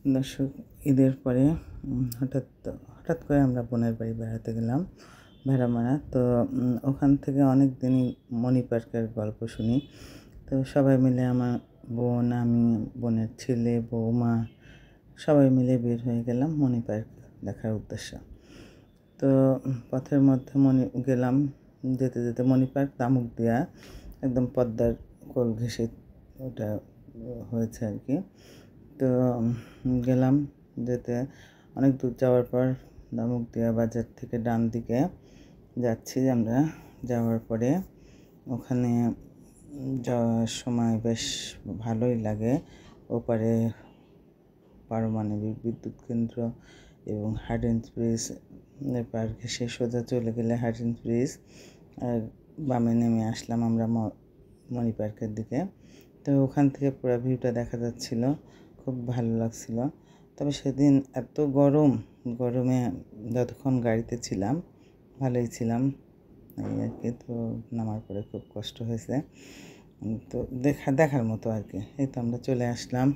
দর্শক, ঈদের পরে হঠাৎ হঠাৎ করে আমরা বোনের বাড়ি বেড়াতে গেলাম ভেড়ামারা। তো ওখান থেকে অনেক দিনই মণি পার্কের গল্প শুনি। তো সবাই মিলে আমার বোন, আমি, বোনের ছেলে, বৌমা সবাই মিলে বের হয়ে গেলাম মণি পার্ক দেখার উদ্দেশ্যে। তো পথের মধ্যে গেলাম, যেতে যেতে মণি পার্ক দামুক দিয়া একদম পদ্মার কোল ঘেঁষে ওটা হয়েছে আর কি। তো গেলাম, যেতে অনেক দূর যাওয়ার পর দামুকদিয়া বাজার থেকে ডান দিকে যাচ্ছি আমরা। যাওয়ার পরে ওখানে যাওয়ার সময় বেশ ভালোই লাগে। ওপারে পারমাণবিক বিদ্যুৎ কেন্দ্র এবং হার্ডিঞ্জ ব্রিজ পার ঘেঁষে সোজা চলে গেলে হার্ডিঞ্জ ব্রিজ, আর বামে নেমে আসলাম আমরা মণি পার্কের দিকে। তো ওখান থেকে পুরো ভিউটা দেখা যাচ্ছিল, খুব ভালো লাগছিল। তবে সেদিন এত গরমে যতক্ষণ গাড়িতে ছিলাম ভালোই ছিলাম এই আর কি। তো নামার পরে খুব কষ্ট হয়েছে, তো দেখার মতো আর কি। এই তো আমরা চলে আসলাম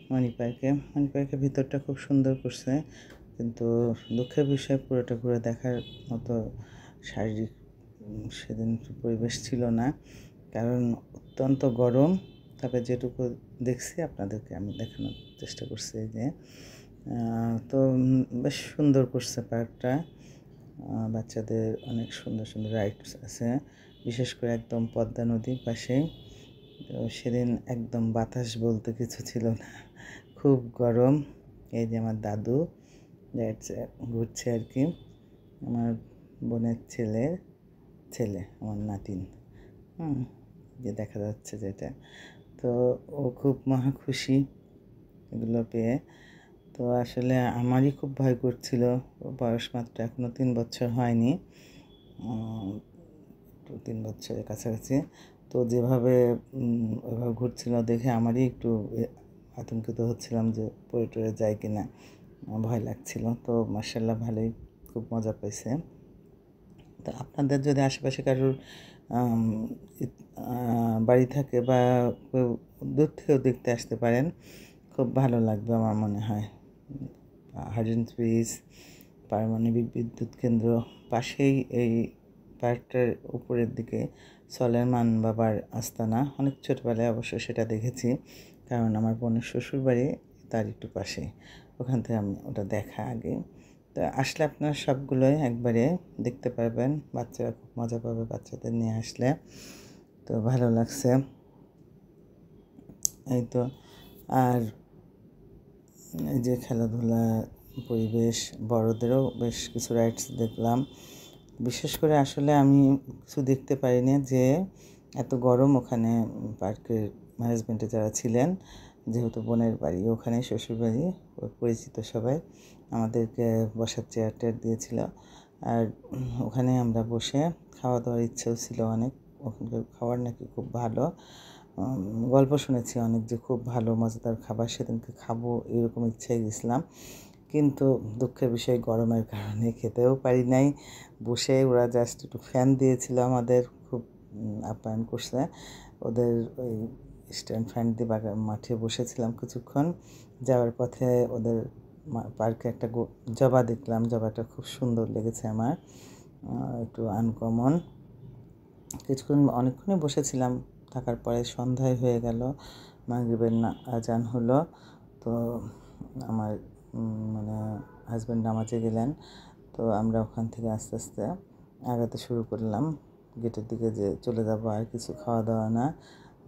মণি পার্কের ভিতরটা খুব সুন্দর করছে, কিন্তু দুঃখের বিষয় পুরোটা ঘুরে দেখার মতো শারীরিক সেদিন পরিবেশ ছিল না, কারণ অত্যন্ত গরম। তবে যেটুকু দেখছি আপনাদেরকে আমি দেখানোর চেষ্টা করছি যে তো বেশ সুন্দর করছে পার্কটা। বাচ্চাদের অনেক সুন্দর সুন্দর রাইডস আছে, বিশেষ করে একদম পদ্মা নদীর পাশে। তো সেদিন একদম বাতাস বলতে কিছু ছিল না, খুব গরম। এই যে আমার দাদু ঘুরছে আর কি, আমার বোনের ছেলে আমার নাতিন, যে দেখা যাচ্ছে যেটা। তো ও খুব মহা খুশি এগুলো পেয়ে। তো আসলে আমারই খুব ভয় করছিল, বয়স মাত্র এখনও 3 বছর হয়নি, 3 বছরের কাছাকাছি। তো যেভাবে ওইভাবে ঘুরছিল দেখে আমারই একটু আতঙ্কিত হচ্ছিলাম যে পড়ে টরে যায় কিনা, ভয় লাগছিল। তো মাশাআল্লাহ ভালোই খুব মজা পাইছে। তো আপনাদের যদি আশেপাশে কারোর বাড়ি থাকে বা কেউ দূর থেকেও দেখতে আসতে পারেন, খুব ভালো লাগবে আমার মনে হয়। হার্ডিঞ্জ ব্রিজ, পারমাণবিক বিদ্যুৎ কেন্দ্র পাশেই এই পার্কটার উপরের দিকে সলেমান বাবার আস্তানা। অনেক ছোটোবেলায় অবশ্য সেটা দেখেছি, কারণ আমার বোনের শ্বশুরবাড়ি তার একটু পাশে, ওখান থেকে আমি ওটা দেখা আগে। তো আসলে আপনারা সবগুলোই একবারে দেখতে পারবেন, বাচ্চারা খুব মজা পাবে বাচ্চাদের নিয়ে আসলে। তো ভালো লাগছে এই তো। আর এই যে খেলাধুলা পরিবেশ, বড়দেরও বেশ কিছু রাইডস দেখলাম। বিশেষ করে আসলে আমি কিছু দেখতে পারিনি যে এত গরম ওখানে পার্কের ম্যানেজমেন্টে যারা ছিলেন, যেহেতু বোনের বাড়ি ওখানে, শ্বশুরবাড়ি, পরিচিত সবাই আমাদেরকে বসার চেয়ার টেয়ার দিয়েছিল। আর ওখানে আমরা বসে খাওয়া দাওয়ার ইচ্ছেও ছিল অনেক, ওখানকার খাবার নাকি খুব ভালো। গল্প শুনেছি অনেক যে খুব ভালো মজাদার খাবার, সেদিনকে খাবো এরকম ইচ্ছায় গেছিলাম। কিন্তু দুঃখের বিষয় গরমের কারণে খেতেও পারি নাই। বসে ওরা জাস্ট একটু ফ্যান দিয়েছিল, আমাদের খুব আপ্যায়ন করছে। ওদের ওই স্ট্যান্ড ফ্যান দিয়ে মাঠে বসেছিলাম কিছুক্ষণ। যাওয়ার পথে ওদের পার্কে একটা জবা দেখলাম, জবাটা খুব সুন্দর লেগেছে আমার, একটু আনকমন। কিছুক্ষণ অনেকক্ষণই বসেছিলাম, থাকার পরে সন্ধ্যায় হয়ে গেল, মাগরিবের আজান হলো। তো আমার মানে হাজব্যান্ড নামাজে গেলেন। তো আমরা ওখান থেকে আস্তে আস্তে আগাতে শুরু করলাম গেটের দিকে, যে চলে যাব, আর কিছু খাওয়া দাওয়া না,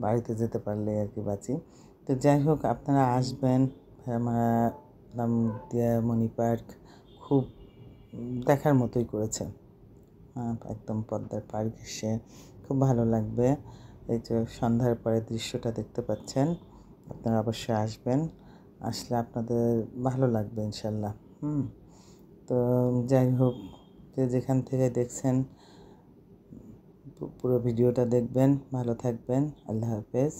বাড়িতে যেতে পারলে আর কি বাঁচি। তো যাই হোক, আপনারা আসবেন দামুকদিয়া মণি পার্ক, খুব দেখার মতোই করেছে। একদম পদ্মার পার ঘেঁষে খুব ভালো লাগবে। এই যে সন্ধ্যার পরে দৃশ্যটা দেখতে পাচ্ছেন, আপনারা অবশ্যই আসবেন, আসলে আপনাদের ভালো লাগবে ইনশাল্লাহ। তো যাই হোক, যে যেখান থেকে দেখছেন পুরো ভিডিওটা দেখবেন, ভালো থাকবেন, আল্লাহ হাফেজ।